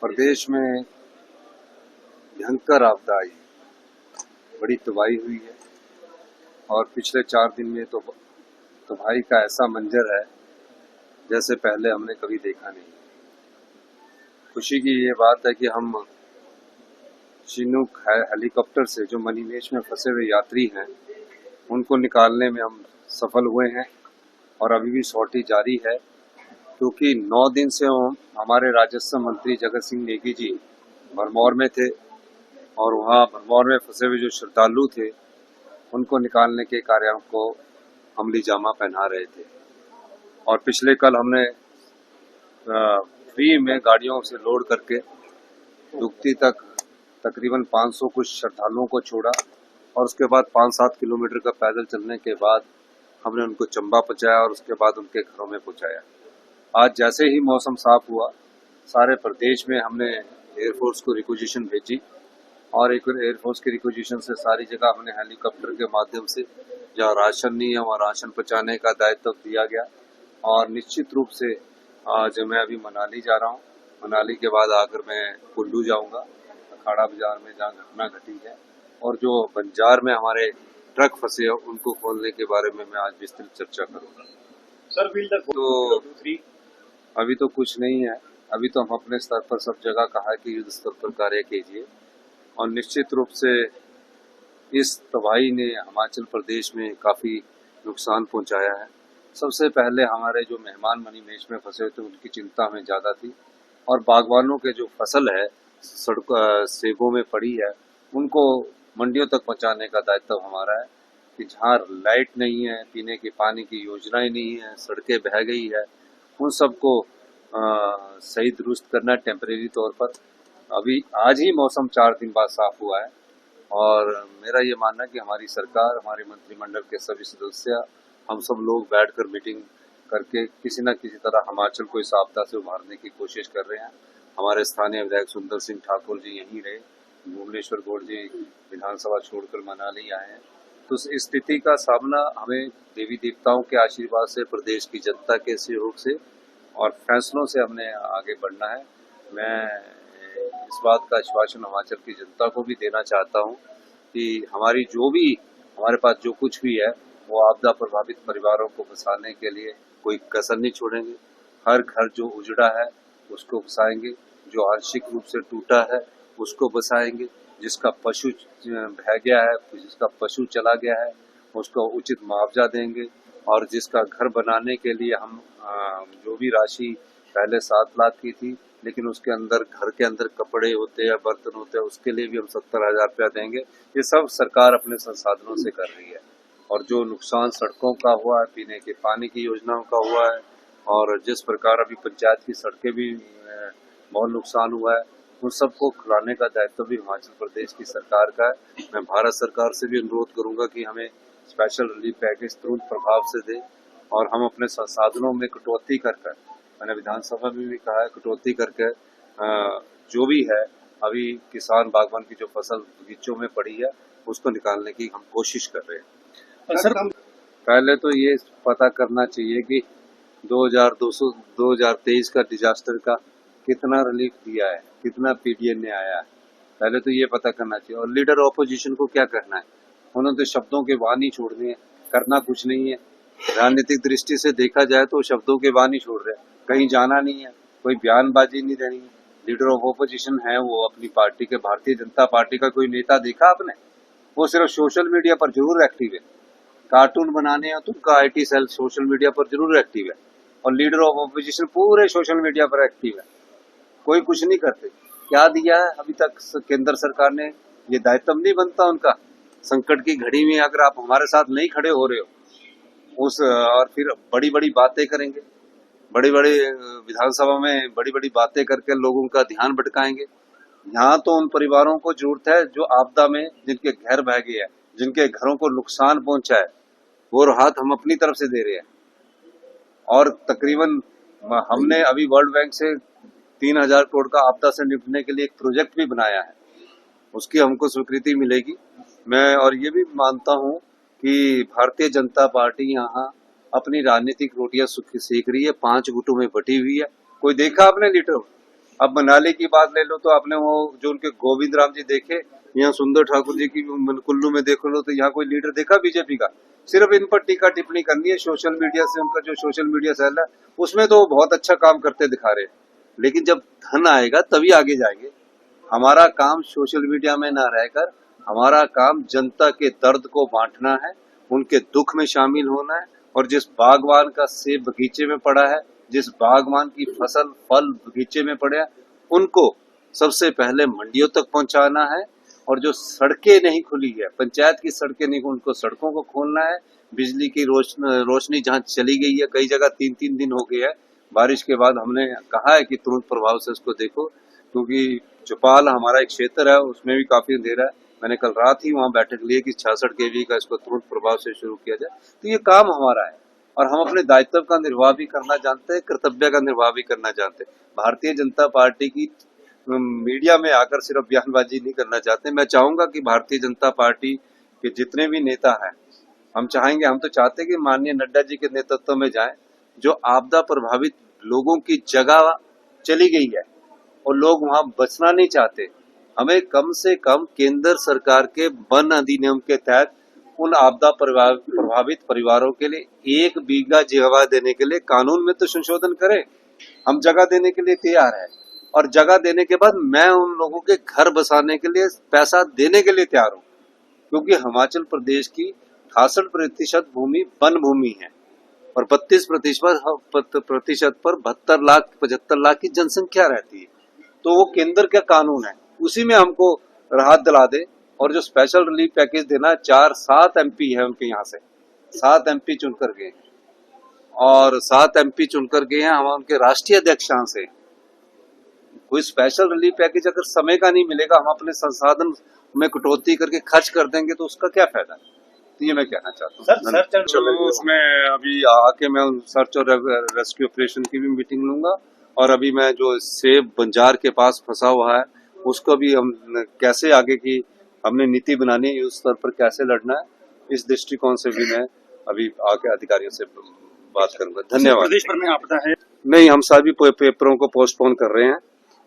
प्रदेश में भयंकर आपदा आई, बड़ी तबाही हुई है। और पिछले 4 दिन में तो तबाही का ऐसा मंजर है जैसे पहले हमने कभी देखा नहीं। खुशी की ये बात है कि हम चिनूक हेलीकॉप्टर से जो मणिमहेश में फंसे हुए यात्री हैं उनको निकालने में हम सफल हुए हैं और अभी भी सॉर्टी जारी है, क्योंकि 9 दिन से हमारे राजस्व मंत्री जगत सिंह नेगी जी भरमौर में थे और वहाँ भरमौर में फंसे हुए जो श्रद्धालु थे उनको निकालने के कार्यों को अमली जामा पहना रहे थे। और पिछले कल हमने फ्री में गाड़ियों से लोड करके दुगती तक तकरीबन 500 कुछ श्रद्धालुओं को छोड़ा और उसके बाद 5-7 किलोमीटर का पैदल चलने के बाद हमने उनको चंबा पहुंचाया और उसके बाद उनके घरों में पहुंचाया। आज जैसे ही मौसम साफ हुआ, सारे प्रदेश में हमने एयरफोर्स को रिक्विजिशन भेजी और एक एयरफोर्स की रिक्विजिशन से सारी जगह हमने हेलीकॉप्टर के माध्यम से जहाँ राशन नहीं है वहाँ राशन पहुँचाने का दायित्व दिया गया। और निश्चित रूप से आज मैं अभी मनाली जा रहा हूँ, मनाली के बाद आकर मैं कुल्लू जाऊँगा, अखाड़ा बाजार में जहाँ घटना घटी है, और जो बंजार में हमारे ट्रक फंसे हैं उनको खोलने के बारे में मैं आज विस्तृत चर्चा करूँगा। सर तो अभी तो कुछ नहीं है, अभी तो हम अपने स्तर पर सब जगह कहा है कि युद्ध स्तर पर कार्य कीजिए। और निश्चित रूप से इस तबाही ने हिमाचल प्रदेश में काफ़ी नुकसान पहुंचाया है। सबसे पहले हमारे जो मेहमान मणिमहेश में फंसे हुए थे उनकी चिंता हमें ज़्यादा थी, और बागवानों के जो फसल है सड़क सेबों में पड़ी है उनको मंडियों तक पहुंचाने का दायित्व हमारा है। कि जहाँ लाइट नहीं है, पीने के पानी की योजनाएं नहीं है, सड़कें बह गई है, उन सबको सही दुरुस्त करना टेम्परेरी तौर पर। अभी आज ही मौसम 4 दिन बाद साफ हुआ है और मेरा ये मानना है कि हमारी सरकार, हमारे मंत्रिमंडल के सभी सदस्य, हम सब लोग बैठकर मीटिंग करके किसी न किसी तरह हिमाचल को इस आपदा से उभारने की कोशिश कर रहे हैं। हमारे स्थानीय विधायक सुंदर सिंह ठाकुर जी यहीं रहे, भुवनेश्वर गौड़ जी विधानसभा छोड़कर मनाली आए हैं। तो इस स्थिति का सामना हमें देवी देवताओं के आशीर्वाद से, प्रदेश की जनता के सहयोग से और फैसलों से हमने आगे बढ़ना है। मैं इस बात का आश्वासन हिमाचल की जनता को भी देना चाहता हूं कि हमारे पास जो कुछ भी है वो आपदा प्रभावित परिवारों को बसाने के लिए कोई कसर नहीं छोड़ेंगे। हर घर जो उजड़ा है उसको बसाएंगे, जो आंशिक रूप से टूटा है उसको बसाएंगे, जिसका पशु बह गया है, जिसका पशु चला गया है उसको उचित मुआवजा देंगे, और जिसका घर बनाने के लिए हम जो भी राशि पहले 7 लाख की थी लेकिन उसके अंदर घर के अंदर कपड़े होते हैं, बर्तन होते हैं, उसके लिए भी हम 70,000 रुपया देंगे। ये सब सरकार अपने संसाधनों से कर रही है। और जो नुकसान सड़कों का हुआ है, पीने के पानी की योजनाओं का हुआ है, और जिस प्रकार अभी पंचायत की सड़कें भी बहुत नुकसान हुआ है, उन सबको खुलाने का दायित्व भी हिमाचल प्रदेश की सरकार का है। मैं भारत सरकार से भी अनुरोध करूंगा कि हमें स्पेशल रिलीफ पैकेज तुरंत प्रभाव से दे और हम अपने संसाधनों में कटौती कर मैंने विधानसभा में भी कहा है, कटौती करके जो भी है अभी किसान बागवान की जो फसल बगीचों में पड़ी है उसको निकालने की हम कोशिश कर रहे हैं। सर पहले तो ये पता करना चाहिए कि 2023 का डिजास्टर का कितना रिलीफ दिया है, कितना पीडीएन ने आया है, पहले तो ये पता करना चाहिए। और लीडर ऑपोजिशन को क्या करना है, उन्होंने तो शब्दों के वाणी छोड़ने हैं, करना कुछ नहीं है। राजनीतिक दृष्टि से देखा जाए तो शब्दों के वाणी छोड़ रहे हैं, कहीं जाना नहीं है, कोई बयानबाजी नहीं देनी है। लीडर ऑफ ऑपोजिशन है वो अपनी पार्टी के, भारतीय जनता पार्टी का कोई नेता देखा आपने? वो सिर्फ सोशल मीडिया पर जरूर एक्टिव है, कार्टून बनाने हैं तो उनका आईटी सेल सोशल मीडिया पर जरूर एक्टिव है, और लीडर ऑफ ऑपोजिशन पूरे सोशल मीडिया पर एक्टिव है, कोई कुछ नहीं करते। क्या दिया है अभी तक केंद्र सरकार ने? ये दायित्व नहीं बनता उनका? संकट की घड़ी में अगर आप हमारे साथ नहीं खड़े हो रहे हो और फिर बड़ी बड़ी बातें करेंगे, बड़ी बड़ी विधानसभा में बड़ी बड़ी बातें करके लोगों का ध्यान भटकाएंगे। यहाँ तो उन परिवारों को जरूरत है जो आपदा में जिनके घर बह गए हैं, जिनके घरों को नुकसान पहुंचा है, वो राहत हम अपनी तरफ से दे रहे हैं। और तकरीबन हमने अभी वर्ल्ड बैंक से 3,000 करोड़ का आपदा से निपटने के लिए एक प्रोजेक्ट भी बनाया है, उसकी हमको स्वीकृति मिलेगी। मैं और ये भी मानता हूँ कि भारतीय जनता पार्टी यहाँ अपनी राजनीतिक रोटियां सेक रही है, 5 गुटों में बटी हुई है। कोई देखा आपने लीडर? अब मनाली की बात ले लो तो आपने वो जो उनके गोविंद राम जी देखे, यहाँ सुंदर ठाकुर जी की कुल्लू में देख लो तो यहाँ कोई लीडर देखा बीजेपी का? सिर्फ इन पर टीका टिप्पणी करनी है सोशल मीडिया से, उनका जो सोशल मीडिया सेल है उसमें तो वो बहुत अच्छा काम करते दिखा रहे हैं, लेकिन जब धन आएगा तभी आगे जाएंगे। हमारा काम सोशल मीडिया में ना रहकर हमारा काम जनता के दर्द को बांटना है, उनके दुख में शामिल होना है, और जिस बागवान का सेब बगीचे में पड़ा है, जिस बागवान की फसल फल बगीचे में पड़े हैं, उनको सबसे पहले मंडियों तक पहुंचाना है। और जो सड़कें नहीं खुली है, पंचायत की सड़कें नहीं, उनको सड़कों को खोलना है। बिजली की रोशनी जहां चली गई है, कई जगह 3-3 दिन हो गए हैं बारिश के बाद, हमने कहा है कि तुरंत प्रभाव से उसको देखो, क्योंकि चौपाल हमारा एक क्षेत्र है, उसमें भी काफी अंधेरा है। मैंने कल रात ही वहां बैठक ली कि 66 kV का इसको तुरंत प्रभाव से शुरू किया जाए। तो ये काम हमारा है और हम अपने दायित्व का निर्वाह भी करना जानते हैं, कर्तव्य का निर्वाह भी करना जानते हैं। भारतीय जनता पार्टी की मीडिया में आकर सिर्फ बयानबाजी नहीं करना चाहते। मैं चाहूंगा कि भारतीय जनता पार्टी के जितने भी नेता हैं, हम तो चाहते हैं कि माननीय नड्डा जी के नेतृत्व में जाएं, जो आपदा प्रभावित लोगों की जगह चली गई है और लोग वहां बचना नहीं चाहते। हमें कम से कम केंद्र सरकार के वन अधिनियम के तहत उन आपदा प्रभावित परिवारों के लिए 1 बीघा जगह देने के लिए कानून में तो संशोधन करें। हम जगह देने के लिए तैयार है और जगह देने के बाद मैं उन लोगों के घर बसाने के लिए पैसा देने के लिए तैयार हूँ, क्योंकि हिमाचल प्रदेश की 68% भूमि वन भूमि है और 32% पर 72-75 लाख की जनसंख्या रहती है। तो वो केंद्र का कानून है, उसी में हमको राहत दिला दे। और जो स्पेशल रिलीफ पैकेज देना, 4-7 MP है उनके यहाँ से, 7 MP चुनकर गए और 7 MP चुनकर गए हैं हम उनके राष्ट्रीय अध्यक्ष से। कोई स्पेशल रिलीफ पैकेज अगर समय का नहीं मिलेगा, हम अपने संसाधन में कटौती करके खर्च कर देंगे तो उसका क्या फायदा? तो ये मैं कहना चाहता हूँ। उसमें अभी आके मैं सर्च और रेस्क्यू ऑपरेशन की भी मीटिंग लूंगा और अभी मैं जो सेब बंजार के पास फंसा हुआ है उसको भी हम कैसे आगे की हमने नीति बनानी है, उस स्तर पर कैसे लड़ना है, इस दृष्टिकोण से भी मैं अभी आके अधिकारियों से बात करूंगा। धन्यवाद। प्रदेश भर में आपदा है? नहीं, हम सभी पेपरों को पोस्टपोन कर रहे हैं।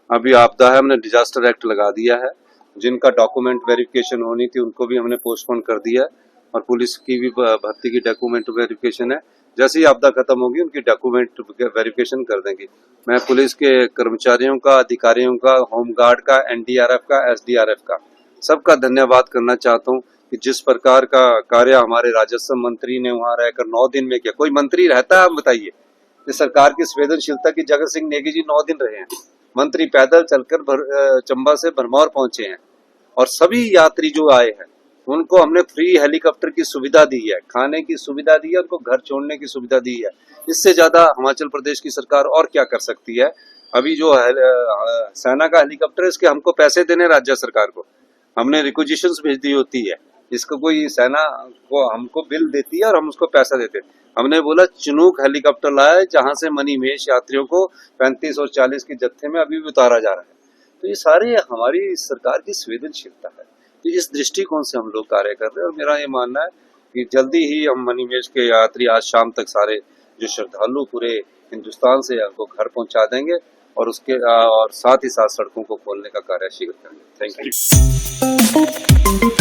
अभी आपदा है, हमने डिजास्टर एक्ट लगा दिया है। जिनका डॉक्यूमेंट वेरिफिकेशन होनी थी उनको भी हमने पोस्टपोन कर दिया और पुलिस की भी भर्ती की डॉक्यूमेंट वेरिफिकेशन है। जैसे ही आपदा खत्म होगी उनकी डॉक्यूमेंट वेरिफिकेशन कर देंगे। मैं पुलिस के कर्मचारियों का, अधिकारियों का, होमगार्ड का, NDRF का, SDRF का सबका धन्यवाद करना चाहता हूँ कि जिस प्रकार का कार्य हमारे राजस्व मंत्री ने वहां रहकर 9 दिन में किया। कोई मंत्री रहता है, आप बताइए? इस सरकार की संवेदनशीलता की जगत सिंह नेगी जी 9 दिन रहे हैं। मंत्री पैदल चलकर चंबा से भरमौर पहुंचे हैं और सभी यात्री जो आए हैं उनको हमने फ्री हेलीकॉप्टर की सुविधा दी है, खाने की सुविधा दी है, उनको घर छोड़ने की सुविधा दी है। इससे ज्यादा हिमाचल प्रदेश की सरकार और क्या कर सकती है? अभी जो सेना का हेलीकॉप्टर है इसके हमको पैसे देने राज्य सरकार को, हमने रिक्विजिशंस भेज दी होती है। इसको कोई सेना को हमको बिल देती है और हम उसको पैसा देते हैं। हमने बोला चिनूक हेलीकॉप्टर लाए जहां से मनीमेश यात्रियों को 35 और 40 के जत्थे में अभी भी उतारा जा रहा है। तो ये सारे हमारी सरकार की संवेदनशीलता है। तो इस दृष्टिकोण से हम लोग कार्य कर रहे हैं और मेरा ये मानना है कि जल्दी ही हम मनीमेश के यात्री आज शाम तक सारे जो श्रद्धालु पूरे हिंदुस्तान से उनको घर पहुंचा देंगे और उसके और साथ ही साथ सड़कों को खोलने का कार्य शीघ्र करेंगे। Thank you.